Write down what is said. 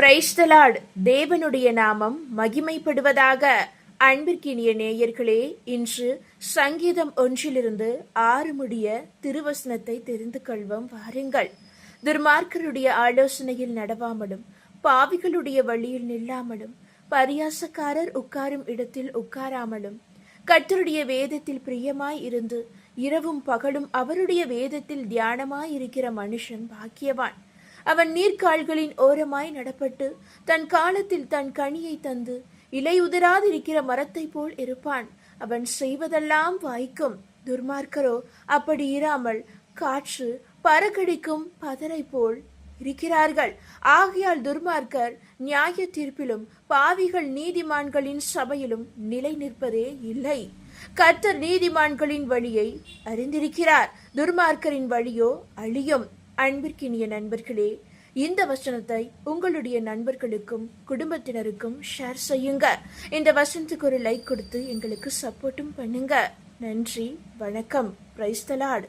Praise the Lord. தேவனுடைய நாமம் மகிமைப்படுவதாக. அன்பிற்கினிய நேயர்களே, இன்று சங்கீதம் 1 6 முடிய திருவசனத்தை தெரிந்து கொள்வோம். வாருங்கள். துர்மார்க்கருடைய ஆலோசனையில் நடவாமலும், பாவிகளுடைய வழியில் நில்லாமலும், பரியாசக்காரர் உட்காரும் இடத்தில் உட்காராமலும், கர்த்தருடைய வேதத்தில் பிரியமாய் இருந்து இரவும் பகலும் அவருடைய வேதத்தில் தியானமாய் இருக்கிற மனுஷன் பாக்கியவான். அவன் நீர்க்கால்களின் ஓரமாய் நடப்பட்டு தன் காலத்தில் தன் கனியை தந்து இலை உதிராதிருக்கிற மரத்தை போல் இருப்பான். அவன் செய்வதெல்லாம் வாய்க்கும். துர்மார்க்கரோ அப்படி இராமல் காற்று பறக்கடிக்கும் பதரை போல் இருக்கிறார்கள். ஆகையால் துர்மார்க்கர் நியாய தீர்ப்பிலும் பாவிகள் நீதிமான்களின் சபையிலும் நிலை நிற்பதே இல்லை. கர்த்தர் நீதிமான்களின் வழியை அறிந்திருக்கிறார், துர்மார்க்கரின் வழியோ அழியும். அன்பிற்கினிய நண்பர்களே, இந்த வசனத்தை உங்களுடைய நண்பர்களுக்கும் குடும்பத்தினருக்கும் ஷேர் செய்யுங்க. இந்த வசனத்துக்கு ஒரு லைக் கொடுத்து எங்களுக்கு சப்போர்ட்டும் பண்ணுங்க. நன்றி, வணக்கம். Praise the Lord.